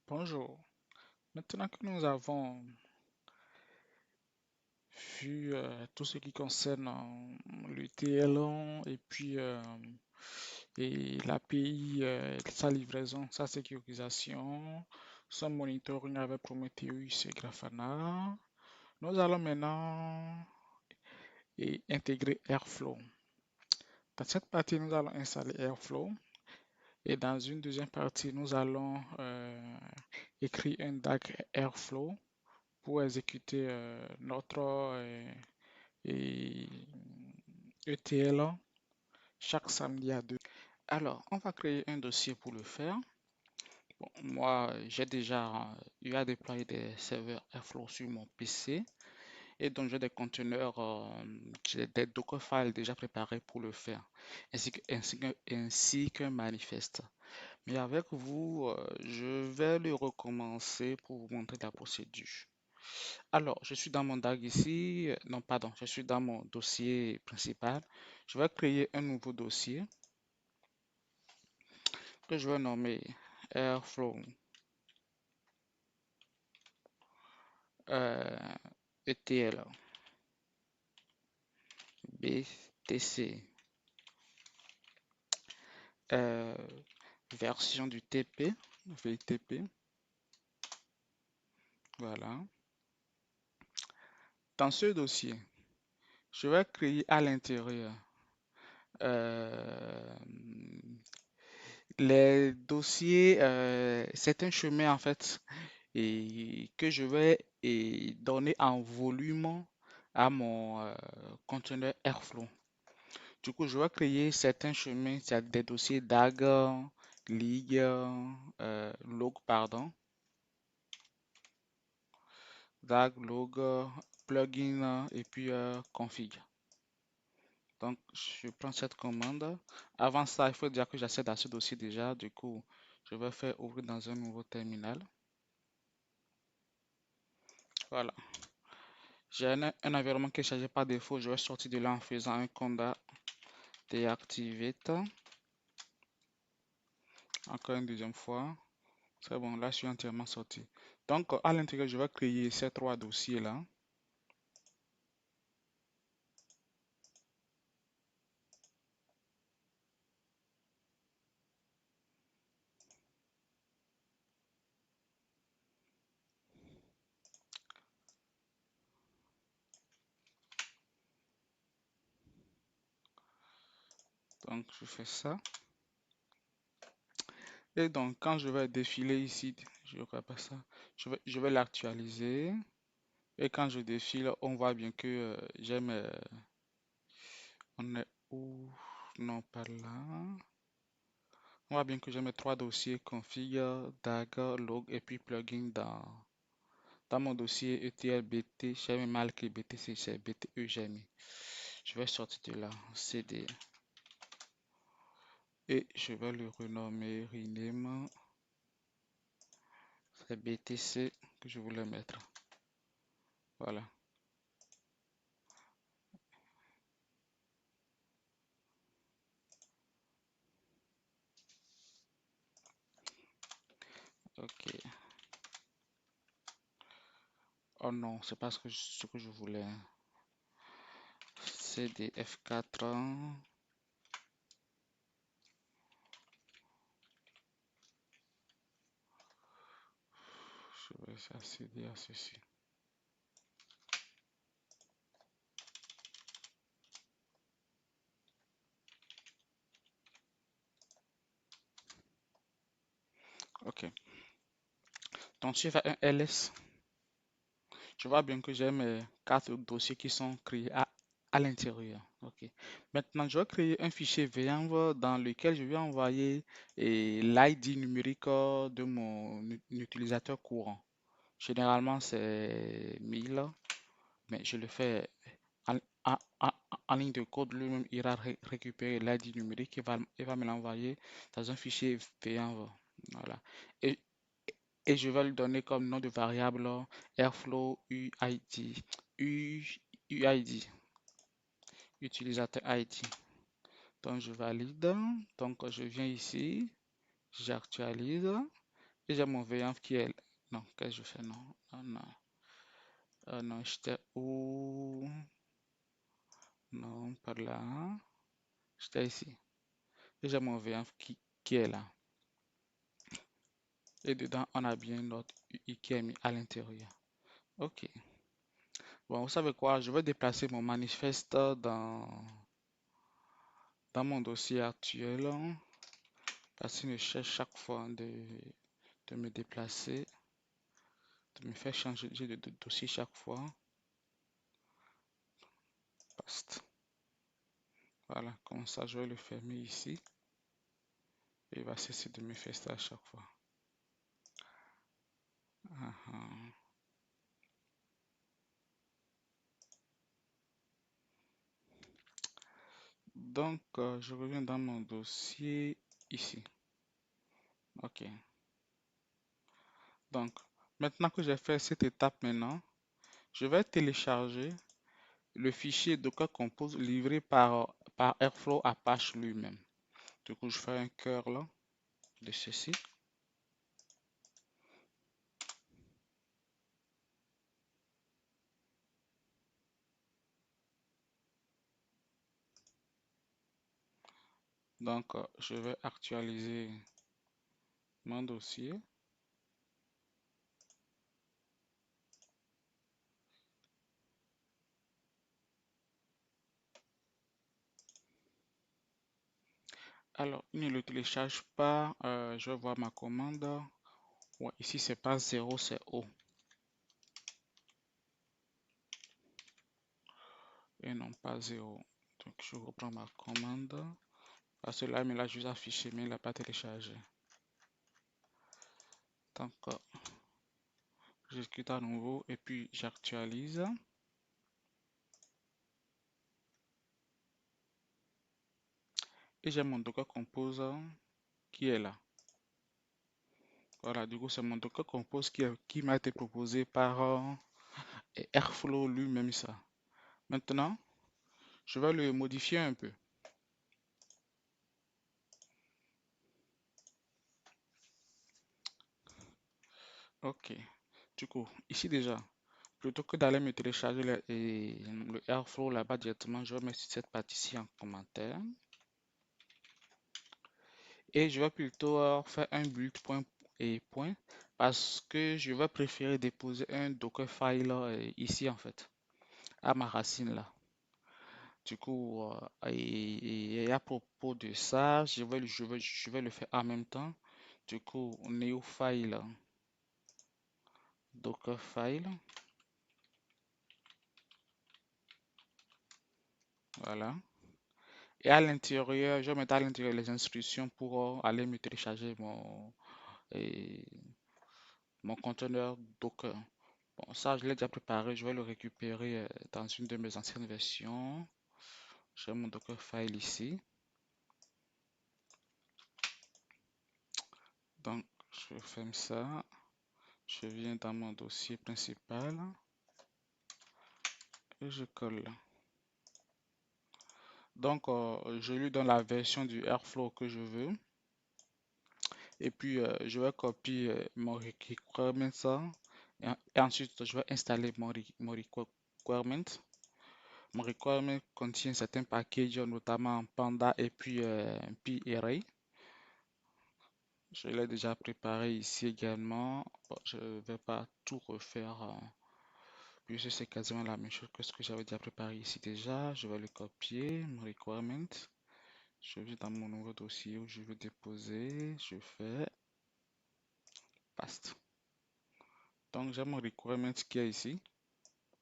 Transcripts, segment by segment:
Bonjour. Maintenant que nous avons vu tout ce qui concerne l'UTL et l'API, sa livraison, sa sécurisation, son monitoring avec Prometheus et Grafana, nous allons maintenant intégrer Airflow. Dans cette partie, nous allons installer Airflow et dans une deuxième partie, nous allons écrire un DAG Airflow pour exécuter notre et ETL chaque samedi à 2. Alors, on va créer un dossier pour le faire. Bon, moi, j'ai déjà eu à déployer des serveurs Airflow sur mon PC et donc j'ai des conteneurs, j'ai des Docker files déjà préparés pour le faire, ainsi qu'un manifeste. Mais avec vous, je vais le recommencer pour vous montrer la procédure. Alors, je suis dans mon DAG ici. Non, pardon, je suis dans mon dossier principal. Je vais créer un nouveau dossier que je vais nommer Airflow euh, ETL BTC euh, version du TP, VTP. Voilà. Dans ce dossier, je vais créer à l'intérieur euh, les dossiers. C'est un chemin en fait et que je vais donner en volume à mon conteneur Airflow. Du coup, je vais créer certains chemins, c'est des dossiers DAG, log, log, pardon, DAG, log, plugin et puis config. Donc, je prends cette commande. Avant ça, il faut dire que j'accède à ce dossier déjà. Du coup, je vais faire ouvrir dans un nouveau terminal. Voilà. J'ai un environnement qui est chargé par défaut. Je vais sortir de là en faisant un conda deactivate. Encore une deuxième fois. C'est bon, là je suis entièrement sorti. Donc à l'intérieur, je vais créer ces trois dossiers-là. Donc je fais ça. Et donc quand je vais défiler ici, je vois pas ça, je vais l'actualiser. Et quand je défile, on voit bien que j'aime. On est où? Non, pas là. On voit bien que j'ai mes trois dossiers config, DAG, log et puis plugin dans mon dossier ETL-BT. J'ai mis mal que BTC, c'est BTE, j'ai mis. Je vais sortir de là, CD. Et je vais le renommer rename. C'est BTC que je voulais mettre. Voilà. Ok. Oh non, c'est pas ce que je voulais. CD F4. Je vais accéder à ceci. Ok. Donc, tu fais un ls. Je vois bien que j'ai mes quatre dossiers qui sont créés à l'intérieur. Ok. Maintenant, je vais créer un fichier VM dans lequel je vais envoyer l'ID numérique de mon utilisateur courant. Généralement, c'est 1000, mais je le fais en, en- en- en ligne de code. Lui-même ira récupérer l'ID numérique et va me l'envoyer dans un fichier VM. Voilà. Et, et je vais lui donner comme nom de variable Airflow UID. UID, utilisateur ID. Donc, je valide. Donc, je viens ici, j'actualise. Et j'ai mon V1 qui est... Non, qu'est-ce que je fais? Non, non, non. Non, j'étais où? Non, pas là. J'étais ici. Et j'ai mon V1 qui est là. Et dedans, on a bien notre UI qui est mis à l'intérieur. OK. Bon, vous savez quoi? Je vais déplacer mon manifeste dans mon dossier actuel. Parce qu'il me cherche chaque fois de me déplacer, de me faire changer de dossier chaque fois. Paste. Voilà, comme ça, je vais le fermer ici. Et il va cesser de me faire ça à chaque fois. Ah, ah. Donc, je reviens dans mon dossier ici. OK. Donc, maintenant que j'ai fait cette étape maintenant, je vais télécharger le fichier Docker Compose livré par Airflow Apache lui-même. Du coup, je fais un cœur là de ceci. Donc, je vais actualiser mon dossier. Alors, il ne le télécharge pas. Je vais voir ma commande. Ouais, ici, c'est pas 0, c'est O. Et non pas 0. Donc, je reprends ma commande. Parce que là, il me l'a juste affiché, mais il n'a pas téléchargé. Donc, j'exécute à nouveau et puis j'actualise. Et j'ai mon Docker Compose qui est là. Voilà, du coup, c'est mon Docker Compose qui m'a été proposé par Airflow lui-même ça. Maintenant, je vais le modifier un peu. Ok. Du coup, ici déjà, plutôt que d'aller me télécharger le Airflow là-bas directement, je vais mettre cette partie-ci en commentaire. Et je vais plutôt faire un build point et point parce que je vais préférer déposer un Dockerfile ici en fait, à ma racine là. Du coup, et à propos de ça, je vais le faire en même temps. Du coup, new file, Dockerfile, voilà. Et à l'intérieur, je vais mettre à l'intérieur les instructions pour aller me télécharger et- mon conteneur Docker. Bon, ça, je l'ai déjà préparé. Je vais le récupérer dans une de mes anciennes versions. J'ai mon Dockerfile ici. Donc, je ferme ça. Je viens dans mon dossier principal et je colle. Donc, je lui donne la version du Airflow que je veux. Et puis, je vais copier mon requirement ça. Et ensuite, je vais installer mon requirement. Mon requirement contient certains packages, notamment Panda et puis PArray. Je l'ai déjà préparé ici également. Bon, je ne vais pas tout refaire puisque c'est quasiment la même chose que ce que j'avais déjà préparé ici déjà. Je vais le copier, mon requirement. Je vais dans mon nouveau dossier où je veux déposer. Je fais paste. Donc j'ai mon requirement qui est ici.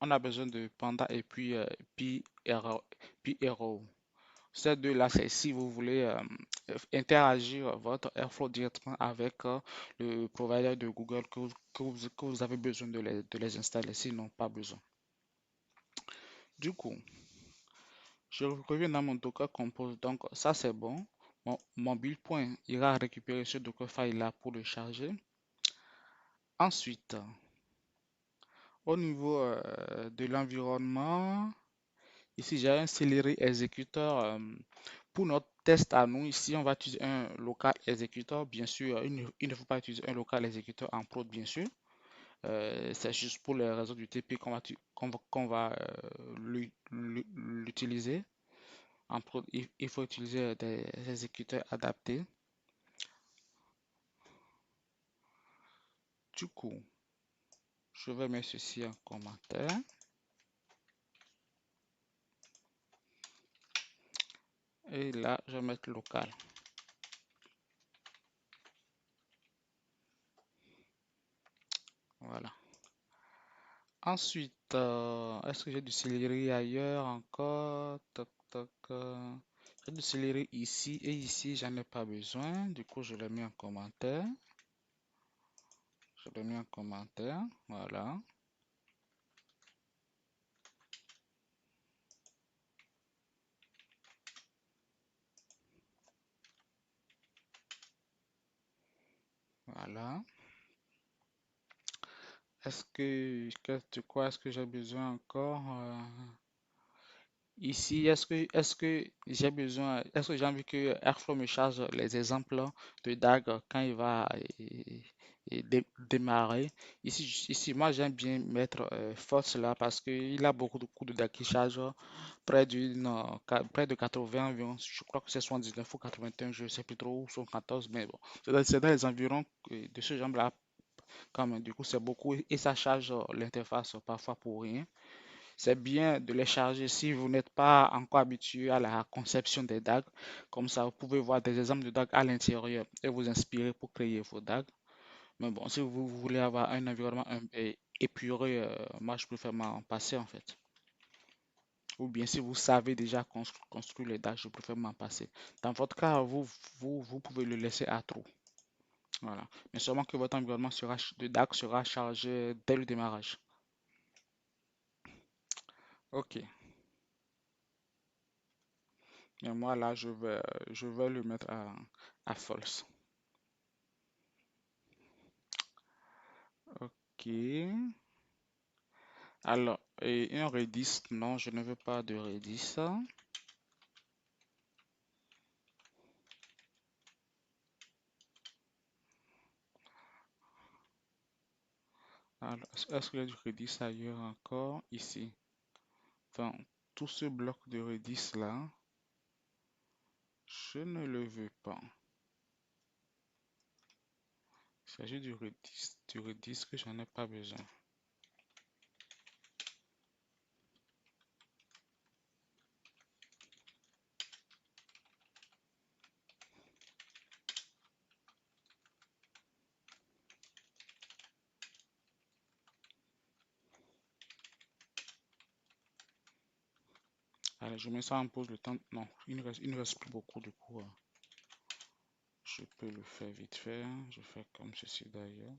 On a besoin de Panda et puis PArrow. Ces deux-là, c'est si vous voulez interagir votre Airflow directement avec le provider de Google que vous avez besoin de les installer, sinon pas besoin. Du coup, je reviens dans mon Docker Compose. Donc, ça, c'est bon. Mon build point ira récupérer ce Docker file là pour le charger. Ensuite, au niveau de l'environnement, ici j'ai un Celery exécuteur pour notre test à nous, ici, on va utiliser un local exécuteur. Bien sûr, il ne faut pas utiliser un local exécuteur en prod, bien sûr. C'est juste pour les réseaux du TP qu'on va l'utiliser. En prod, il faut utiliser des exécuteurs adaptés. Du coup, je vais mettre ceci en commentaire. Et là, je vais mettre local. Voilà. Ensuite, est-ce que j'ai du céleri ailleurs encore? Toc, toc, j'ai du céleri ici et ici, j'en ai pas besoin. Du coup, je le mets en commentaire. Je le mets en commentaire. Voilà. Voilà. De quoi est-ce que j'ai besoin encore? Ici, est-ce que j'ai envie que Airflow me charge les exemples de DAG quand il va démarrer? Ici, moi, j'aime bien mettre false là parce qu'il a beaucoup de coups de DAG qui chargent près de 80 environ. Je crois que c'est 79 ou 81, je ne sais plus trop, ou 14, mais bon, c'est dans les environs de ce genre-là quand même. Du coup, c'est beaucoup et ça charge l'interface parfois pour rien. C'est bien de les charger si vous n'êtes pas encore habitué à la conception des DAG. Comme ça, vous pouvez voir des exemples de DAG à l'intérieur et vous inspirer pour créer vos DAG. Mais bon, si vous voulez avoir un environnement un peu épuré, moi je préfère m'en passer en fait. Ou bien si vous savez déjà construire les DAG, je préfère m'en passer. Dans votre cas, vous pouvez le laisser à trop. Voilà. Mais seulement que votre environnement de DAG sera chargé dès le démarrage. Ok. Mais moi là, je vais le mettre à false. Ok. Alors, et un Redis, non, je ne veux pas de Redis. Alors, est-ce qu'il y a du Redis ailleurs encore? Ici. Dans tout ce bloc de Redis là, je ne le veux pas. Il s'agit du Redis que j'en ai pas besoin. Allez, je mets ça en pause le temps. Non, il ne reste plus beaucoup du coup. Je peux le faire vite fait. Je fais comme ceci d'ailleurs.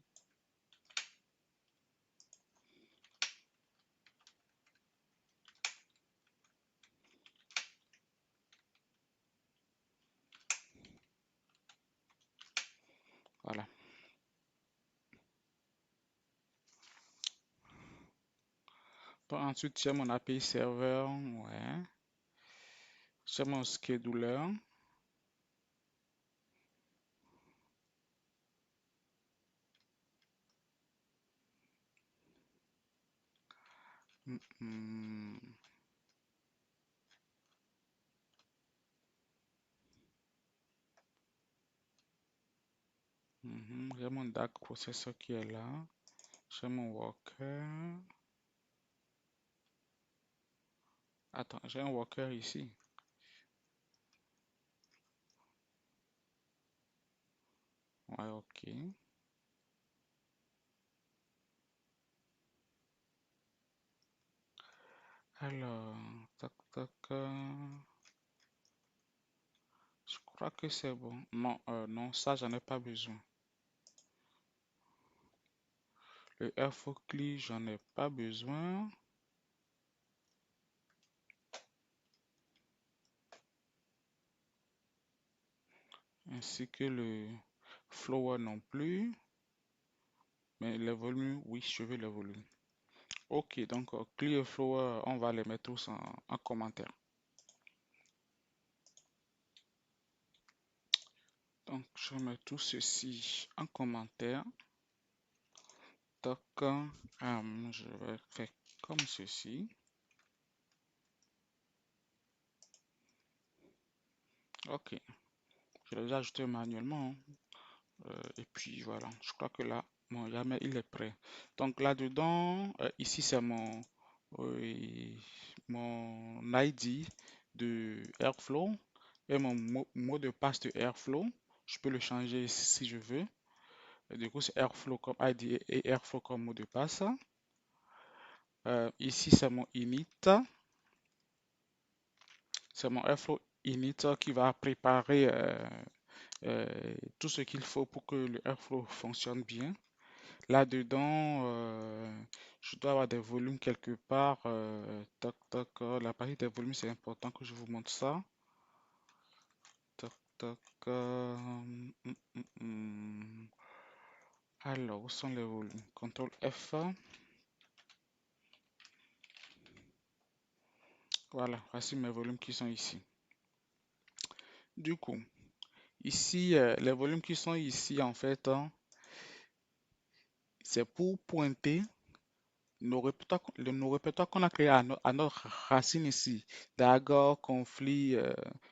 Voilà. Donc, ensuite, j'ai mon API serveur. Ouais. J'ai mon scheduler. Hmm. J'ai mon DAC processeur qui est là. J'ai mon worker. Attends, j'ai un worker ici. Ouais, ok. Alors, tac, tac. Je crois que c'est bon. Non, non, ça, j'en ai pas besoin. Le Airflow j'en ai pas besoin. Ainsi que le flower non plus. Mais les volumes, oui, je veux les volumes. Ok, donc clear flower, on va les mettre tous en commentaire. Donc, je mets tout ceci en commentaire. Donc, je vais faire comme ceci. Ok, je l'ai déjà ajouté manuellement, hein. Et puis voilà, je crois que là, mon Yammer, il est prêt. Donc là-dedans, ici, c'est mon ID de Airflow et mon mot de passe de Airflow. Je peux le changer si je veux. Et du coup, c'est Airflow comme ID et Airflow comme mot de passe. Ici, c'est mon init. C'est mon Airflow init qui va préparer tout ce qu'il faut pour que le Airflow fonctionne bien. Là-dedans, je dois avoir des volumes quelque part. Toc, toc, la partie des volumes, c'est important que je vous montre ça. Toc, toc. Alors, où sont les volumes? CTRL F. Voilà, voici mes volumes qui sont ici. Du coup, ici, les volumes qui sont ici, en fait, hein, c'est pour pointer nos répertoires qu'on a créés à notre racine ici. Dagger, conflit,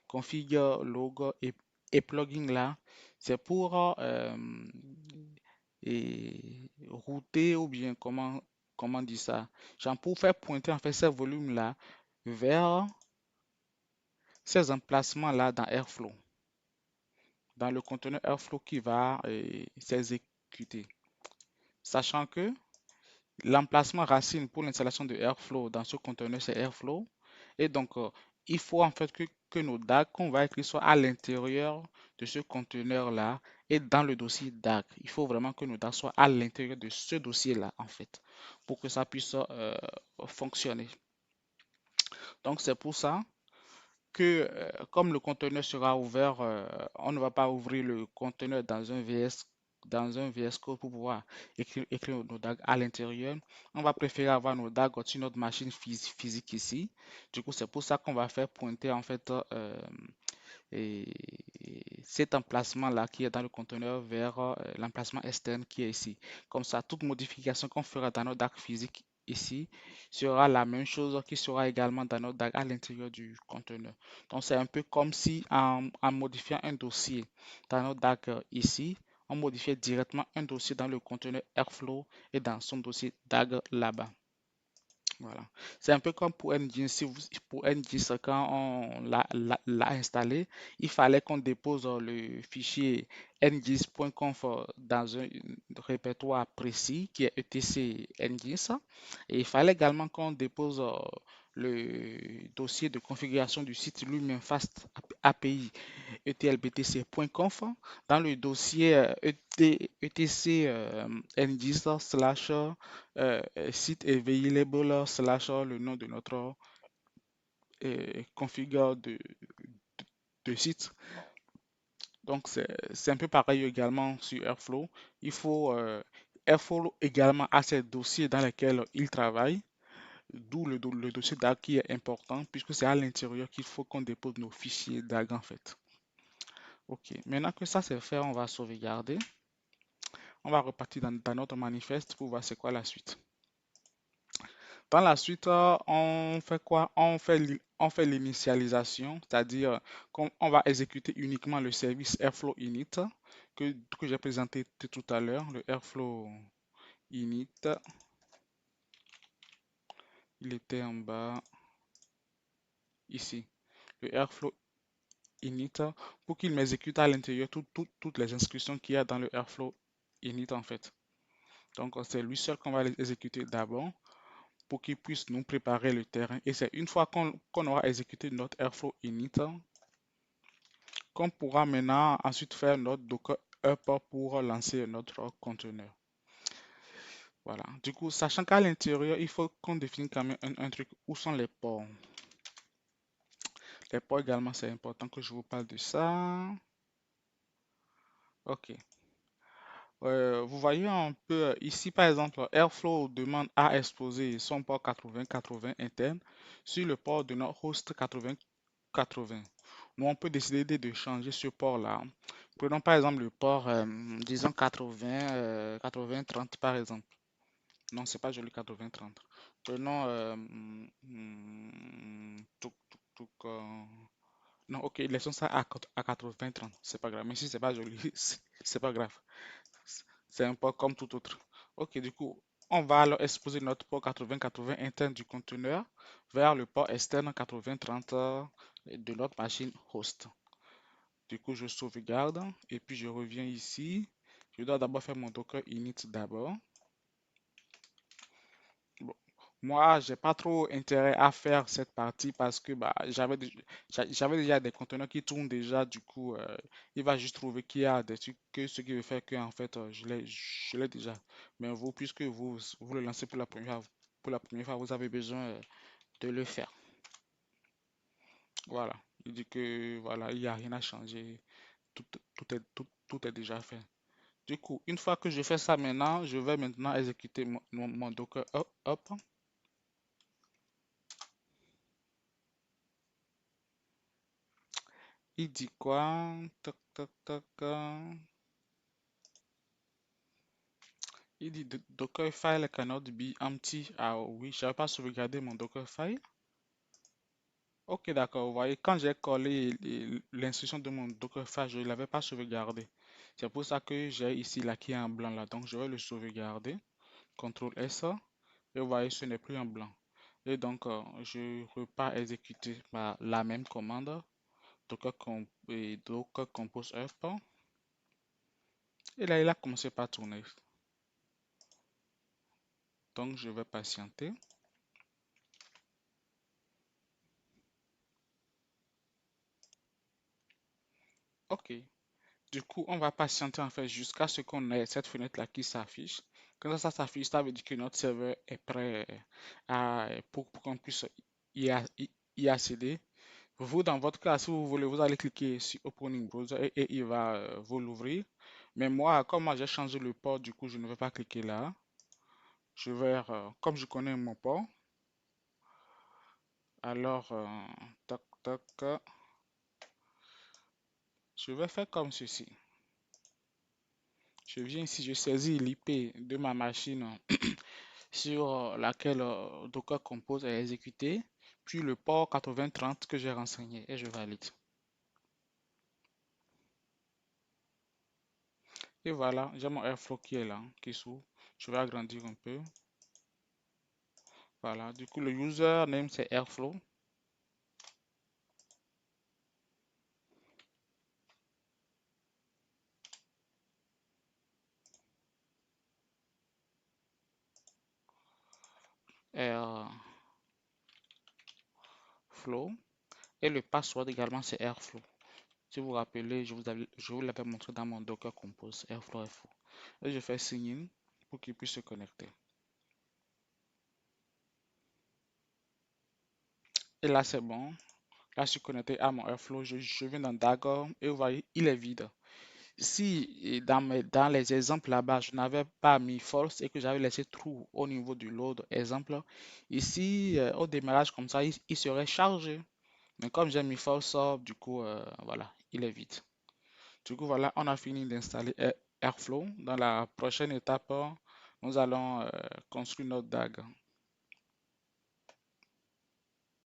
configure, logo et plugin là. C'est pour router ou bien comment dire ça. Genre pour faire pointer en fait ces volumes là vers ces emplacements là dans Airflow, dans le conteneur Airflow qui va s'exécuter. Sachant que l'emplacement racine pour l'installation de Airflow dans ce conteneur, c'est Airflow. Et donc, il faut en fait que nos DAG qu'on va écrire soient à l'intérieur de ce conteneur-là et dans le dossier DAG. Il faut vraiment que nos DAG soient à l'intérieur de ce dossier-là, en fait, pour que ça puisse fonctionner. Donc, c'est pour ça que comme le conteneur sera ouvert, on ne va pas ouvrir le conteneur dans un VS Code pour pouvoir écrire nos DAG à l'intérieur. On va préférer avoir nos DAG sur notre machine physique ici. Du coup, c'est pour ça qu'on va faire pointer en fait et cet emplacement-là qui est dans le conteneur vers l'emplacement externe qui est ici. Comme ça, toute modification qu'on fera dans notre DAG physique ici sera la même chose qui sera également dans notre DAG à l'intérieur du conteneur. Donc, c'est un peu comme si en modifiant un dossier dans notre DAG ici, on modifiait directement un dossier dans le conteneur Airflow et dans son dossier DAG là-bas. Voilà. C'est un peu comme pour NGINX. Pour NGINX, quand on l'a installé, il fallait qu'on dépose le fichier ngis.conf dans un répertoire précis qui est etc ngis. Et il fallait également qu'on dépose le dossier de configuration du site lui-même Fast API etlbtc.conf dans le dossier etc ngis slash site available slash le nom de notre configure de site. Donc c'est un peu pareil également sur Airflow. Il faut Airflow également a ses dossiers dans lesquels il travaille, d'où le dossier DAG qui est important puisque c'est à l'intérieur qu'il faut qu'on dépose nos fichiers DAG en fait. Ok, maintenant que ça c'est fait, on va sauvegarder. On va repartir dans notre manifeste pour voir c'est quoi la suite. Dans la suite, on fait quoi? On fait l'initialisation, c'est-à-dire qu'on va exécuter uniquement le service Airflow init que j'ai présenté tout à l'heure, le Airflow init. Il était en bas ici. Le Airflow init pour qu'il m'exécute à l'intérieur toutes les instructions qu'il y a dans le Airflow init en fait. Donc c'est lui seul qu'on va exécuter d'abord pour qu'il puisse nous préparer le terrain. Et c'est une fois qu'on aura exécuté notre Airflow init qu'on pourra maintenant ensuite faire notre Docker up pour lancer notre conteneur. Voilà. Du coup, sachant qu'à l'intérieur, il faut qu'on définisse quand même un truc. Où sont les ports? Les ports également, c'est important que je vous parle de ça. Ok. Vous voyez un peu ici, par exemple, Airflow demande à exposer son port 8080 interne sur le port de notre host 8080. Nous, on peut décider de changer ce port-là. Prenons par exemple le port, disons 80, 80-30 par exemple. Non, c'est pas joli 80-30. Prenons non, ok, laissons ça à 80-30. C'est pas grave. Mais si c'est pas joli, c'est pas grave. C'est un port comme tout autre. Ok, du coup, on va alors exposer notre port 80-80 interne du conteneur vers le port externe 80-30 de notre machine host. Du coup, je sauvegarde et puis je reviens ici. Je dois d'abord faire mon Docker init d'abord. Bon. Moi, j'ai pas trop intérêt à faire cette partie parce que bah, j'avais déjà des conteneurs qui tournent déjà. Du coup, il va juste trouver qu'il y a des trucs que ce qui veut faire que en fait, je l'ai déjà. Mais vous, puisque vous le lancez pour la première fois, vous avez besoin de le faire. Voilà. Il dit que voilà, il n'y a rien à changer. Tout est déjà fait. Du coup, une fois que je fais ça maintenant, je vais maintenant exécuter mon Docker. Hop, hop. Il dit quoi? Toc, toc, toc. Il dit Docker file cannot be empty. Ah oui, je n'avais pas sauvegardé mon Docker file. Ok, d'accord. Vous voyez, quand j'ai collé l'instruction de mon Docker file, je ne l'avais pas sauvegardé. C'est pour ça que j'ai ici là qui est en blanc là. Donc, je vais le sauvegarder. CTRL S. Et vous voyez, ce n'est plus en blanc. Et donc, je repars exécuter la même commande. Docker compose up. Et là, il a commencé par tourner. Donc, je vais patienter. OK. Du coup, on va patienter en fait jusqu'à ce qu'on ait cette fenêtre-là qui s'affiche. Quand ça s'affiche, ça veut dire que notre serveur est prêt pour qu'on puisse y accéder. Vous, dans votre cas, si vous voulez, vous allez cliquer sur Opening Browser et il va vous l'ouvrir. Mais moi, comme moi j'ai changé le port, du coup, je ne vais pas cliquer là. Je vais, comme je connais mon port, alors, tac, tac, je vais faire comme ceci. Je viens ici, je saisis l'IP de ma machine sur laquelle Docker Compose est exécuté, puis le port 8030 que j'ai renseigné et je valide. Et voilà, j'ai mon Airflow qui est là, qui s'ouvre. Je vais agrandir un peu. Voilà, du coup le username c'est Airflow. Airflow. Et le password également c'est Airflow. Si vous vous rappelez, je vous l'avais montré dans mon Docker Compose, Airflow Airflow. Et je fais sign in pour qu'il puisse se connecter. Et là c'est bon. Là je suis connecté à mon Airflow. Je viens dans Dagger et vous voyez, il est vide. Si dans les exemples là-bas, je n'avais pas mis false et que j'avais laissé true au niveau du load exemple, ici, au démarrage comme ça, il serait chargé. Mais comme j'ai mis false, du coup, voilà, il est vide. Du coup, voilà, on a fini d'installer Airflow. Dans la prochaine étape, nous allons construire notre DAG.